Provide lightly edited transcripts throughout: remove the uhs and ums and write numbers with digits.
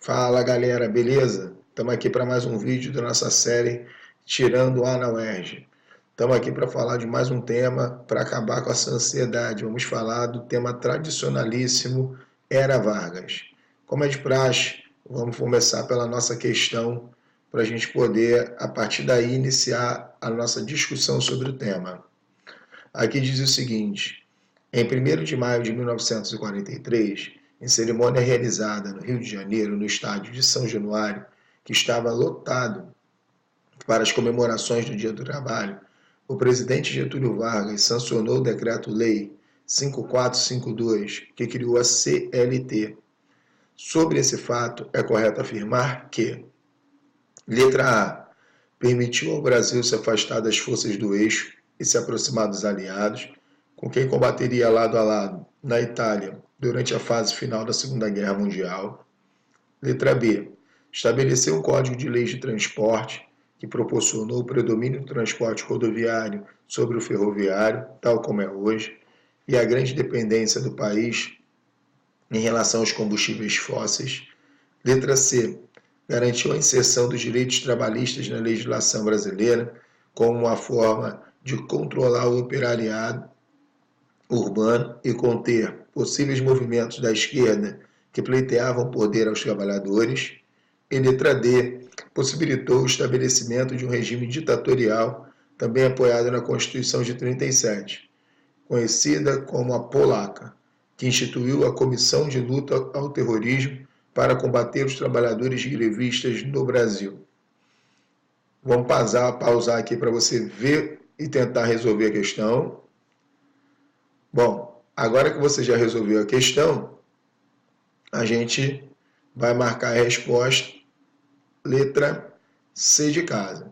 Fala galera, beleza? Estamos aqui para mais um vídeo da nossa série Tirando A na UERJ. Estamos aqui para falar de mais um tema para acabar com essa ansiedade. Vamos falar do tema tradicionalíssimo Era Vargas. Como é de praxe, vamos começar pela nossa questão para a gente poder, a partir daí, iniciar a nossa discussão sobre o tema. Aqui diz o seguinte: em 1º de maio de 1943, em cerimônia realizada no Rio de Janeiro, no estádio de São Januário, que estava lotado para as comemorações do Dia do Trabalho, o presidente Getúlio Vargas sancionou o Decreto-Lei 5452, que criou a CLT. Sobre esse fato, é correto afirmar que: letra A. Permitiu ao Brasil se afastar das forças do eixo e se aproximar dos aliados, com quem combateria lado a lado na Itália durante a fase final da Segunda Guerra Mundial. Letra B. Estabeleceu um código de leis de transporte que proporcionou o predomínio do transporte rodoviário sobre o ferroviário, tal como é hoje, e a grande dependência do país em relação aos combustíveis fósseis. Letra C. Garantiu a inserção dos direitos trabalhistas na legislação brasileira como uma forma de controlar o operariado urbano e conter possíveis movimentos da esquerda que pleiteavam poder aos trabalhadores. E letra D. Possibilitou o estabelecimento de um regime ditatorial, também apoiado na Constituição de 1937, conhecida como a Polaca, que instituiu a Comissão de Luta ao Terrorismo para combater os trabalhadores grevistas no Brasil. Vamos pausar aqui para você ver e tentar resolver a questão. Bom, agora que você já resolveu a questão, a gente vai marcar a resposta, letra C de casa.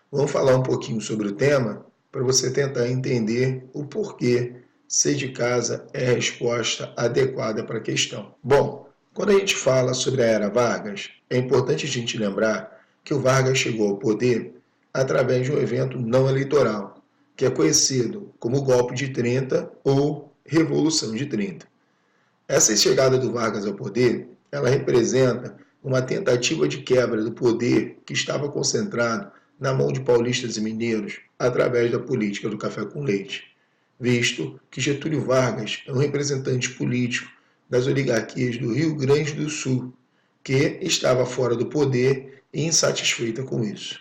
Vamos falar um pouquinho sobre o tema para você tentar entender o porquê C de casa é a resposta adequada para a questão. Bom, quando a gente fala sobre a Era Vargas, é importante a gente lembrar que o Vargas chegou ao poder através de um evento não eleitoral, que é conhecido como Golpe de 30 ou Revolução de 30. Essa chegada do Vargas ao poder, ela representa uma tentativa de quebra do poder que estava concentrado na mão de paulistas e mineiros através da política do café com leite, visto que Getúlio Vargas é um representante político das oligarquias do Rio Grande do Sul, que estava fora do poder e insatisfeita com isso.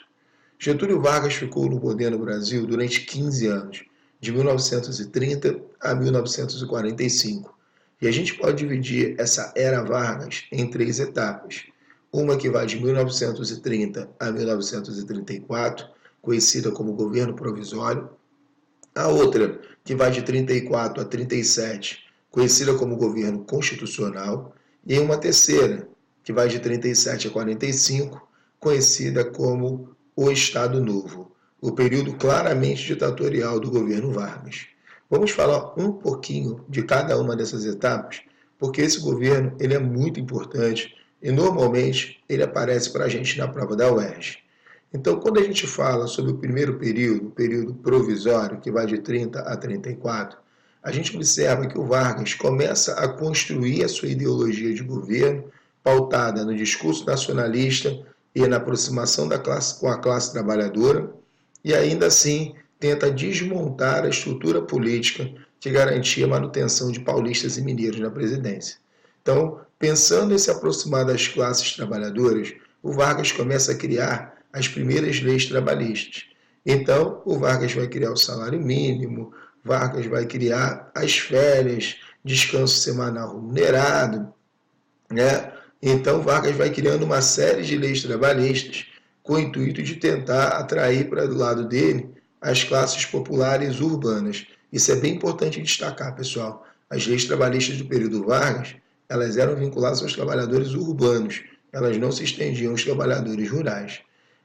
Getúlio Vargas ficou no poder no Brasil durante 15 anos, de 1930 a 1945. E a gente pode dividir essa Era Vargas em 3 etapas. Uma que vai de 1930 a 1934, conhecida como governo provisório. A outra, que vai de 34 a 37, conhecida como governo constitucional. E uma terceira, que vai de 37 a 45, conhecida como o Estado Novo, o período claramente ditatorial do governo Vargas. Vamos falar um pouquinho de cada uma dessas etapas, porque esse governo ele é muito importante e normalmente ele aparece para a gente na prova da UERJ. Então, quando a gente fala sobre o primeiro período, o período provisório, que vai de 30 a 34, a gente observa que o Vargas começa a construir a sua ideologia de governo, pautada no discurso nacionalista e na aproximação da classe com a classe trabalhadora, e ainda assim tenta desmontar a estrutura política que garantia a manutenção de paulistas e mineiros na presidência. Então, pensando em se aproximar das classes trabalhadoras, o Vargas começa a criar as primeiras leis trabalhistas. Então, o Vargas vai criar o salário mínimo, Vargas vai criar as férias, descanso semanal remunerado, né? Então, Vargas vai criando uma série de leis trabalhistas com o intuito de tentar atrair para do lado dele as classes populares urbanas. Isso é bem importante destacar, pessoal. As leis trabalhistas do período Vargas, elas eram vinculadas aos trabalhadores urbanos, elas não se estendiam aos trabalhadores rurais.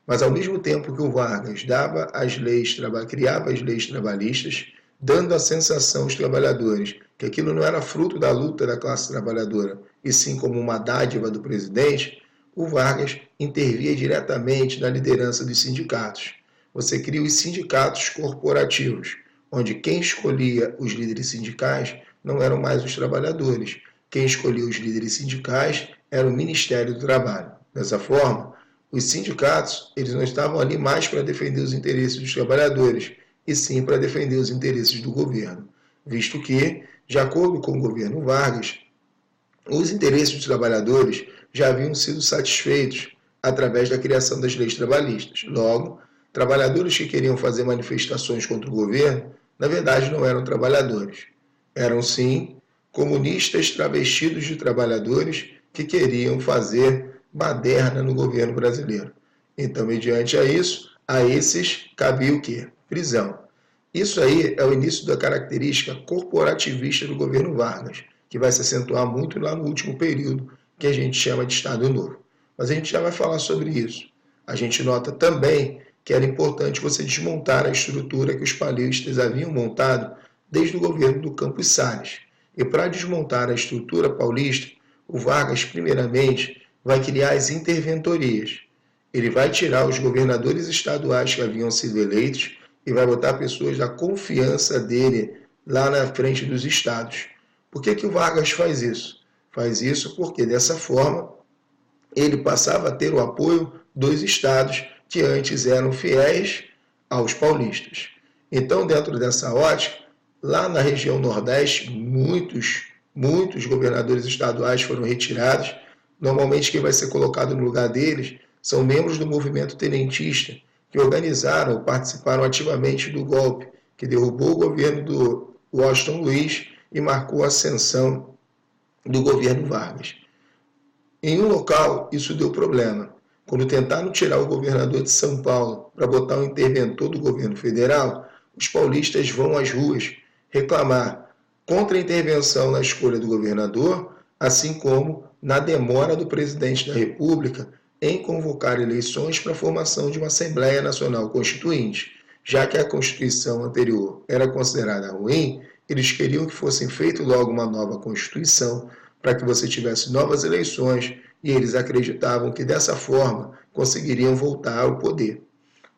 Mas, ao mesmo tempo que o Vargas criava as leis trabalhistas, dando a sensação aos trabalhadores que aquilo não era fruto da luta da classe trabalhadora, e sim como uma dádiva do presidente, o Vargas intervia diretamente na liderança dos sindicatos. Você cria os sindicatos corporativos, onde quem escolhia os líderes sindicais não eram mais os trabalhadores. Quem escolhia os líderes sindicais era o Ministério do Trabalho. Dessa forma, os sindicatos eles não estavam ali mais para defender os interesses dos trabalhadores, e sim para defender os interesses do governo, visto que, de acordo com o governo Vargas, os interesses dos trabalhadores já haviam sido satisfeitos através da criação das leis trabalhistas. Logo, trabalhadores que queriam fazer manifestações contra o governo, na verdade não eram trabalhadores. Eram, sim, comunistas travestidos de trabalhadores que queriam fazer baderna no governo brasileiro. Então, mediante a esses cabia o quê? Prisão. Isso aí é o início da característica corporativista do governo Vargas, que vai se acentuar muito lá no último período, que a gente chama de Estado Novo. Mas a gente já vai falar sobre isso. A gente nota também que era importante você desmontar a estrutura que os paulistas haviam montado desde o governo do Campos Salles. E para desmontar a estrutura paulista, o Vargas, primeiramente, vai criar as interventorias. Ele vai tirar os governadores estaduais que haviam sido eleitos e vai botar pessoas da confiança dele lá na frente dos estados. Por que o Vargas faz isso? Faz isso porque, dessa forma, ele passava a ter o apoio dos estados que antes eram fiéis aos paulistas. Então, dentro dessa ótica, lá na região Nordeste, muitos governadores estaduais foram retirados. Normalmente, quem vai ser colocado no lugar deles são membros do movimento tenentista, que organizaram ou participaram ativamente do golpe, que derrubou o governo do Washington Luiz e marcou a ascensão do governo Vargas. Em um local, isso deu problema. Quando tentaram tirar o governador de São Paulo para botar um interventor do governo federal, os paulistas vão às ruas reclamar contra a intervenção na escolha do governador, assim como na demora do presidente da República em convocar eleições para a formação de uma Assembleia Nacional Constituinte. Já que a Constituição anterior era considerada ruim, eles queriam que fosse feita logo uma nova Constituição para que você tivesse novas eleições e eles acreditavam que dessa forma conseguiriam voltar ao poder.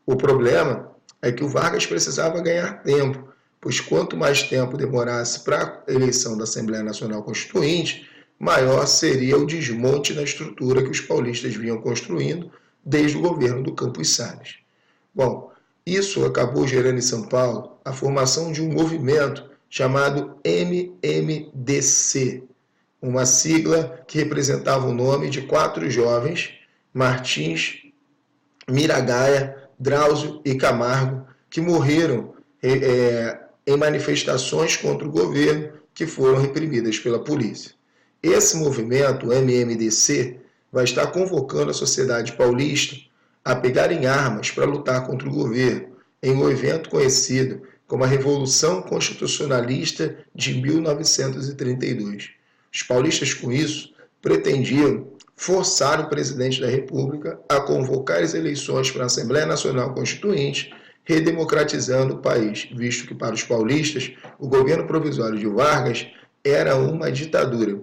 O problema é que o Vargas precisava ganhar tempo, pois quanto mais tempo demorasse para a eleição da Assembleia Nacional Constituinte, maior seria o desmonte da estrutura que os paulistas vinham construindo desde o governo do Campos Salles. Bom, isso acabou gerando em São Paulo a formação de um movimento chamado MMDC, uma sigla que representava o nome de 4 jovens, Martins, Miragaia, Drauzio e Camargo, que morreram em manifestações contra o governo que foram reprimidas pela polícia. Esse movimento, o MMDC, vai estar convocando a sociedade paulista a pegarem armas para lutar contra o governo em um evento conhecido como a Revolução Constitucionalista de 1932. Os paulistas, com isso, pretendiam forçar o presidente da República a convocar as eleições para a Assembleia Nacional Constituinte, redemocratizando o país, visto que, para os paulistas, o governo provisório de Vargas era uma ditadura.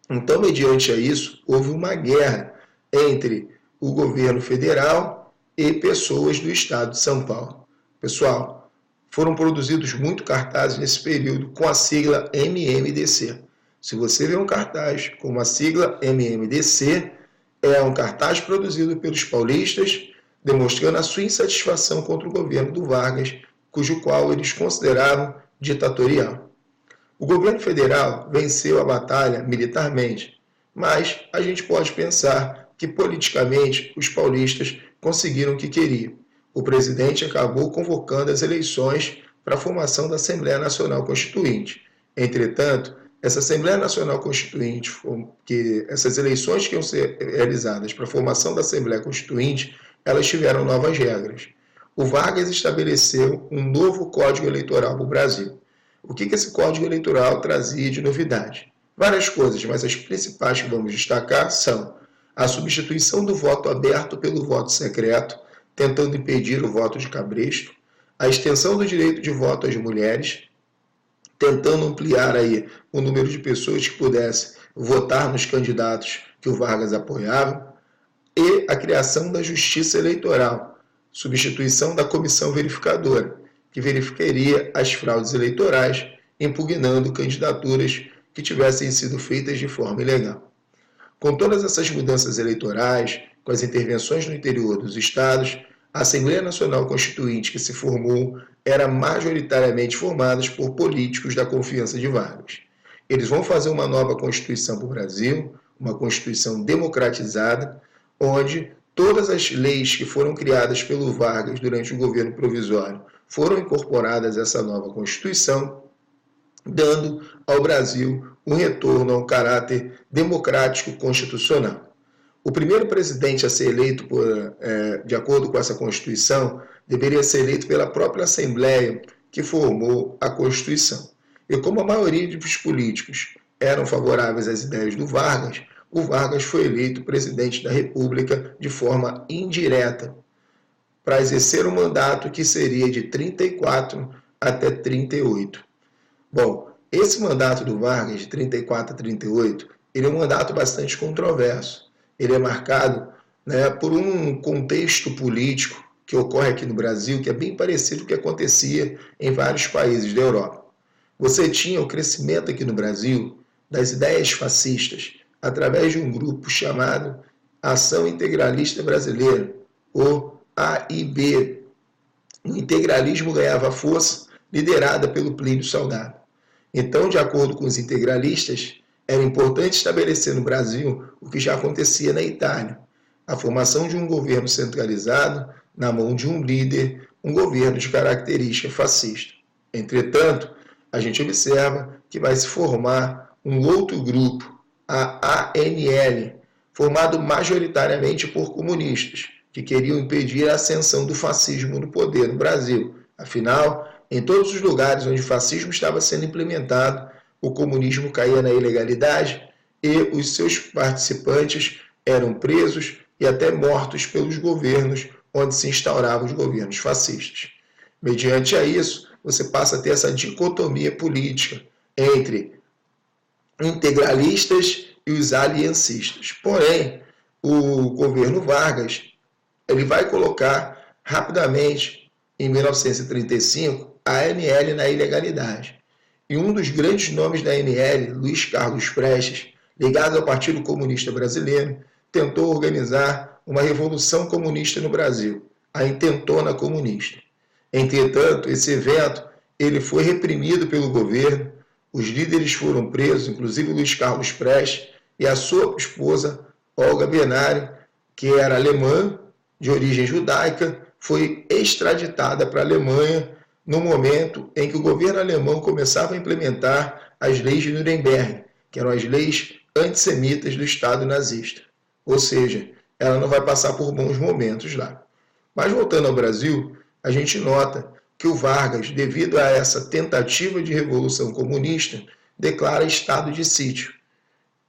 Então, mediante a isso, houve uma guerra entre o governo federal e pessoas do estado de São Paulo. Pessoal, foram produzidos muitos cartazes nesse período com a sigla MMDC. Se você vê um cartaz com a sigla MMDC, é um cartaz produzido pelos paulistas, demonstrando a sua insatisfação contra o governo do Vargas, cujo qual eles consideravam ditatorial. O governo federal venceu a batalha militarmente, mas a gente pode pensar que politicamente os paulistas conseguiram o que queriam. O presidente acabou convocando as eleições para a formação da Assembleia Nacional Constituinte. Entretanto, essa Assembleia Nacional Constituinte, essas eleições que iam ser realizadas para a formação da Assembleia Constituinte, elas tiveram novas regras. O Vargas estabeleceu um novo Código Eleitoral para o Brasil. O que esse Código Eleitoral trazia de novidade? Várias coisas, mas as principais que vamos destacar são a substituição do voto aberto pelo voto secreto, tentando impedir o voto de cabresto, a extensão do direito de voto às mulheres, tentando ampliar aí o número de pessoas que pudessem votar nos candidatos que o Vargas apoiava, e a criação da Justiça Eleitoral, substituição da Comissão Verificadora, que verificaria as fraudes eleitorais, impugnando candidaturas que tivessem sido feitas de forma ilegal. Com todas essas mudanças eleitorais, com as intervenções no interior dos estados, a Assembleia Nacional Constituinte que se formou era majoritariamente formada por políticos da confiança de Vargas. Eles vão fazer uma nova Constituição para o Brasil, uma Constituição democratizada, onde todas as leis que foram criadas pelo Vargas durante o governo provisório foram incorporadas a essa nova Constituição, dando ao Brasil um retorno ao caráter democrático constitucional. O primeiro presidente a ser eleito, de acordo com essa Constituição, deveria ser eleito pela própria Assembleia que formou a Constituição. E como a maioria dos políticos eram favoráveis às ideias do Vargas, o Vargas foi eleito presidente da República de forma indireta, para exercer um mandato que seria de 34 até 38. Bom, esse mandato do Vargas, de 34 a 38, ele é um mandato bastante controverso. Ele é marcado, por um contexto político que ocorre aqui no Brasil, que é bem parecido com o que acontecia em vários países da Europa. Você tinha o crescimento aqui no Brasil das ideias fascistas, através de um grupo chamado Ação Integralista Brasileira, ou AIB. O integralismo ganhava força, liderada pelo Plínio Salgado. Então, de acordo com os integralistas, era importante estabelecer no Brasil o que já acontecia na Itália, a formação de um governo centralizado na mão de um líder, um governo de característica fascista. Entretanto, a gente observa que vai se formar um outro grupo, a ANL, formado majoritariamente por comunistas, que queriam impedir a ascensão do fascismo no poder no Brasil. Afinal, em todos os lugares onde o fascismo estava sendo implementado, o comunismo caía na ilegalidade e os seus participantes eram presos e até mortos pelos governos onde se instauravam os governos fascistas. Mediante a isso, você passa a ter essa dicotomia política entre integralistas e os aliancistas. Porém, o governo Vargas ele vai colocar rapidamente, em 1935, a ANL na ilegalidade. E um dos grandes nomes da ANL, Luiz Carlos Prestes, ligado ao Partido Comunista Brasileiro, tentou organizar uma revolução comunista no Brasil, a Intentona Comunista. Entretanto, esse evento ele foi reprimido pelo governo, os líderes foram presos, inclusive Luiz Carlos Prestes e a sua esposa, Olga Benário, que era alemã, de origem judaica, foi extraditada para a Alemanha no momento em que o governo alemão começava a implementar as leis de Nuremberg, que eram as leis antissemitas do Estado nazista. Ou seja, ela não vai passar por bons momentos lá. Mas voltando ao Brasil, a gente nota que o Vargas, devido a essa tentativa de revolução comunista, declara estado de sítio,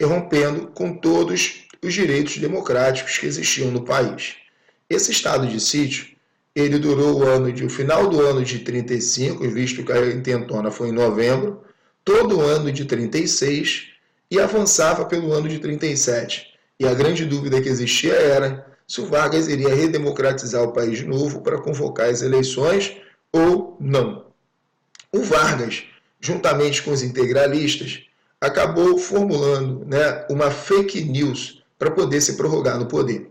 rompendo com todos os direitos democráticos que existiam no país. Esse estado de sítio, ele durou o final do ano de 35, visto que a intentona foi em novembro, todo o ano de 36 e avançava pelo ano de 37. E a grande dúvida que existia era se o Vargas iria redemocratizar o país de novo para convocar as eleições ou não. O Vargas, juntamente com os integralistas, acabou formulando uma fake news para poder se prorrogar no poder.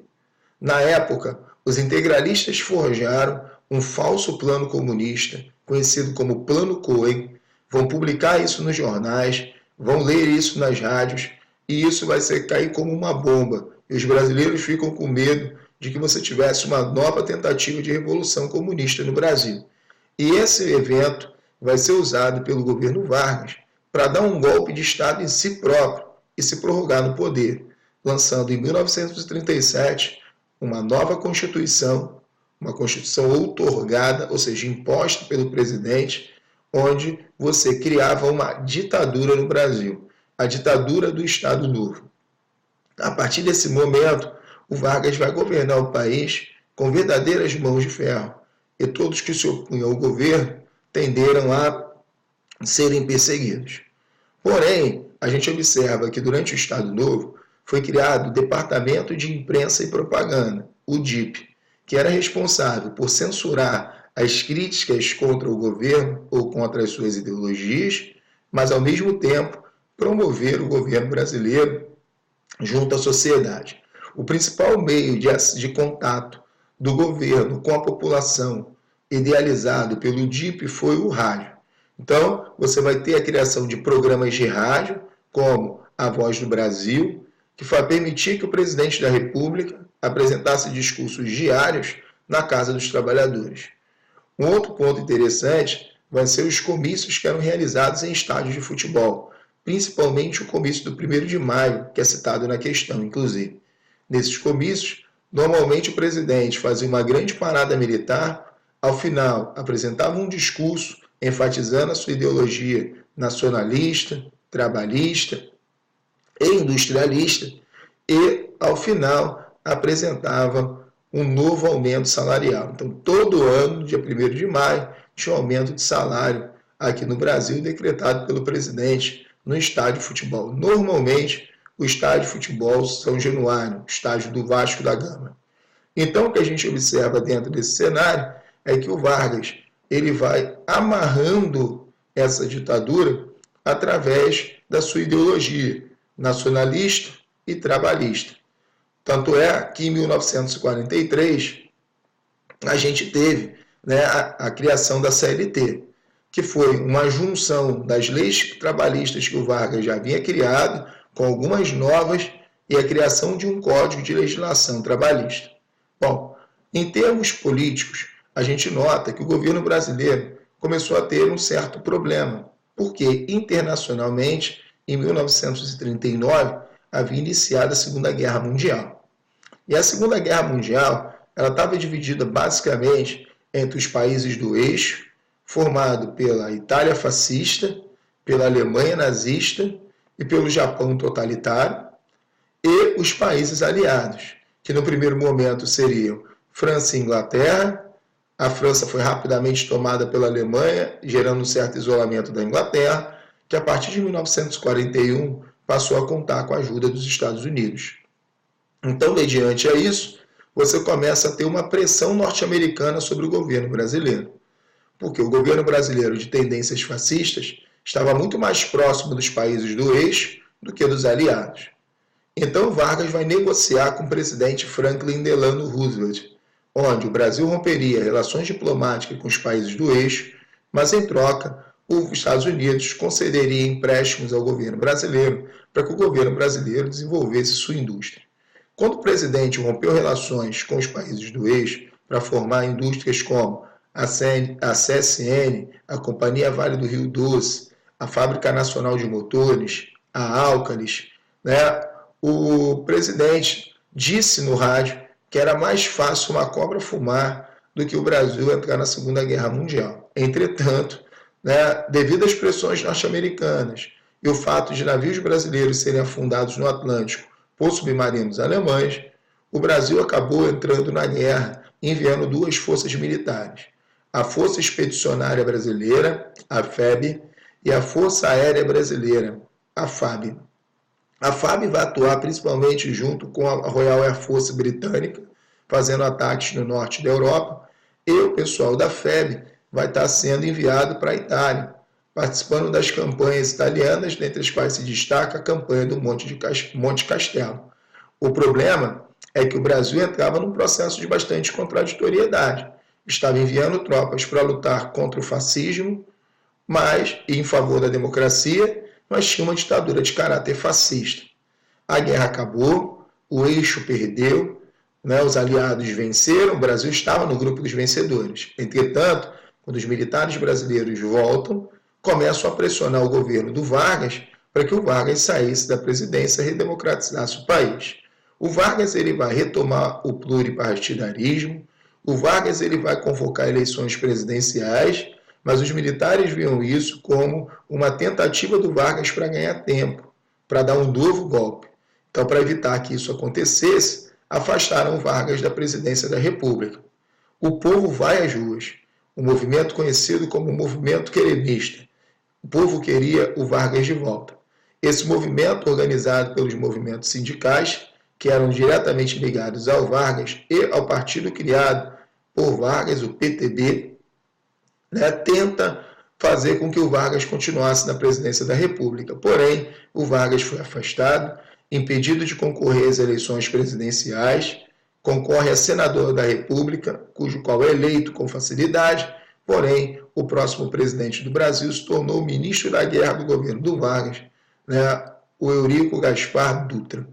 Na época, os integralistas forjaram um falso plano comunista, conhecido como Plano Cohen, vão publicar isso nos jornais, vão ler isso nas rádios, e isso vai cair como uma bomba. E os brasileiros ficam com medo de que você tivesse uma nova tentativa de revolução comunista no Brasil. E esse evento vai ser usado pelo governo Vargas para dar um golpe de Estado em si próprio e se prorrogar no poder, lançando em 1937 uma nova Constituição, uma Constituição outorgada, ou seja, imposta pelo presidente, onde você criava uma ditadura no Brasil, a ditadura do Estado Novo. A partir desse momento, o Vargas vai governar o país com verdadeiras mãos de ferro, e todos que se opunham ao governo tenderam a serem perseguidos. Porém, a gente observa que durante o Estado Novo foi criado o Departamento de Imprensa e Propaganda, o DIP, que era responsável por censurar as críticas contra o governo ou contra as suas ideologias, mas ao mesmo tempo promover o governo brasileiro junto à sociedade. O principal meio de contato do governo com a população, idealizado pelo DIP, foi o rádio. Então, você vai ter a criação de programas de rádio, como A Voz do Brasil, que vai permitir que o presidente da República apresentasse discursos diários na Casa dos Trabalhadores. Um outro ponto interessante vai ser os comícios que eram realizados em estádios de futebol, principalmente o comício do 1º de maio, que é citado na questão, inclusive. Nesses comícios, normalmente o presidente fazia uma grande parada militar, ao final apresentava um discurso enfatizando a sua ideologia nacionalista, trabalhista e industrialista, e, ao final, apresentava um novo aumento salarial. Então, todo ano, dia 1º de maio, tinha um aumento de salário aqui no Brasil, decretado pelo presidente no estádio de futebol. Normalmente, o estádio de futebol São Januário, estádio do Vasco da Gama. Então, o que a gente observa dentro desse cenário é que o Vargas ele vai amarrando essa ditadura através da sua ideologia nacionalista e trabalhista. Tanto é que em 1943 a gente teve, né, a criação da CLT, que foi uma junção das leis trabalhistas que o Vargas já havia criado, com algumas novas, e a criação de um código de legislação trabalhista. Bom, em termos políticos, a gente nota que o governo brasileiro começou a ter um certo problema, porque internacionalmente, em 1939, havia iniciado a Segunda Guerra Mundial. E a Segunda Guerra Mundial ela estava dividida basicamente entre os países do eixo, formado pela Itália fascista, pela Alemanha nazista e pelo Japão totalitário, e os países aliados, que no primeiro momento seriam França e Inglaterra. A França foi rapidamente tomada pela Alemanha, gerando um certo isolamento da Inglaterra, que a partir de 1941 passou a contar com a ajuda dos Estados Unidos. Então, mediante a isso, você começa a ter uma pressão norte-americana sobre o governo brasileiro, porque o governo brasileiro de tendências fascistas estava muito mais próximo dos países do eixo do que dos aliados. Então, Vargas vai negociar com o presidente Franklin Delano Roosevelt, onde o Brasil romperia relações diplomáticas com os países do eixo, mas em troca, os Estados Unidos concederia empréstimos ao governo brasileiro para que o governo brasileiro desenvolvesse sua indústria. Quando o presidente rompeu relações com os países do eixo para formar indústrias como a CSN, a Companhia Vale do Rio Doce, a Fábrica Nacional de Motores, a Álcalis, né, o presidente disse no rádio que era mais fácil uma cobra fumar do que o Brasil entrar na Segunda Guerra Mundial. Entretanto, né, devido às pressões norte-americanas e o fato de navios brasileiros serem afundados no Atlântico por submarinos alemães, o Brasil acabou entrando na guerra, enviando duas forças militares, a Força Expedicionária Brasileira, a FEB, e a Força Aérea Brasileira, a FAB. A FAB vai atuar principalmente junto com a Royal Air Force britânica, fazendo ataques no norte da Europa, e o pessoal da FEB vai estar sendo enviado para a Itália, participando das campanhas italianas, dentre as quais se destaca a campanha do Monte Castelo. O problema é que o Brasil entrava num processo de bastante contraditoriedade. Estava enviando tropas para lutar contra o fascismo, mas em favor da democracia, mas tinha uma ditadura de caráter fascista. A guerra acabou, o eixo perdeu, né, os aliados venceram, o Brasil estava no grupo dos vencedores. Entretanto, quando os militares brasileiros voltam, começam a pressionar o governo do Vargas para que o Vargas saísse da presidência e redemocratizasse o país. O Vargas ele vai retomar o pluripartidarismo, o Vargas ele vai convocar eleições presidenciais, mas os militares viam isso como uma tentativa do Vargas para ganhar tempo, para dar um novo golpe. Então, para evitar que isso acontecesse, afastaram o Vargas da presidência da República. O povo vai às ruas. O movimento conhecido como movimento querenista. O povo queria o Vargas de volta. Esse movimento, organizado pelos movimentos sindicais, que eram diretamente ligados ao Vargas e ao partido criado por Vargas, o PTB, né, tenta fazer com que o Vargas continuasse na presidência da República. Porém, o Vargas foi afastado impedido de concorrer às eleições presidenciais, concorre a senador da República, cujo qual é eleito com facilidade, porém, o próximo presidente do Brasil se tornou ministro da Guerra do governo do Vargas, né, o Eurico Gaspar Dutra.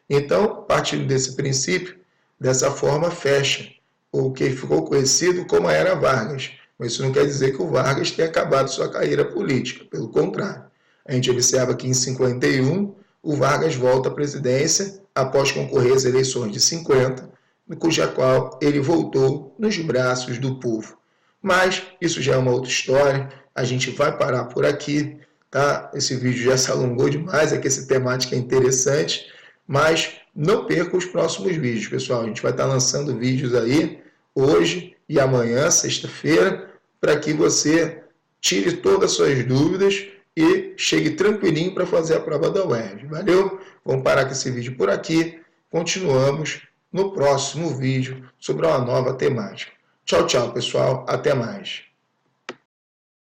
Então, partindo desse princípio, dessa forma fecha o que ficou conhecido como a Era Vargas. Mas isso não quer dizer que o Vargas tenha acabado sua carreira política, pelo contrário. A gente observa que em 51, o Vargas volta à presidência após concorrer às eleições de 50, cuja qual ele voltou nos braços do povo. Mas isso já é uma outra história, a gente vai parar por aqui, tá? Esse vídeo já se alongou demais, é que essa temática é interessante, mas não perca os próximos vídeos, pessoal. A gente vai estar lançando vídeos aí hoje e amanhã, sexta-feira, para que você tire todas as suas dúvidas e chegue tranquilinho para fazer a prova da UERJ. Valeu? Vamos parar com esse vídeo por aqui. Continuamos no próximo vídeo sobre uma nova temática. Tchau, tchau, pessoal. Até mais.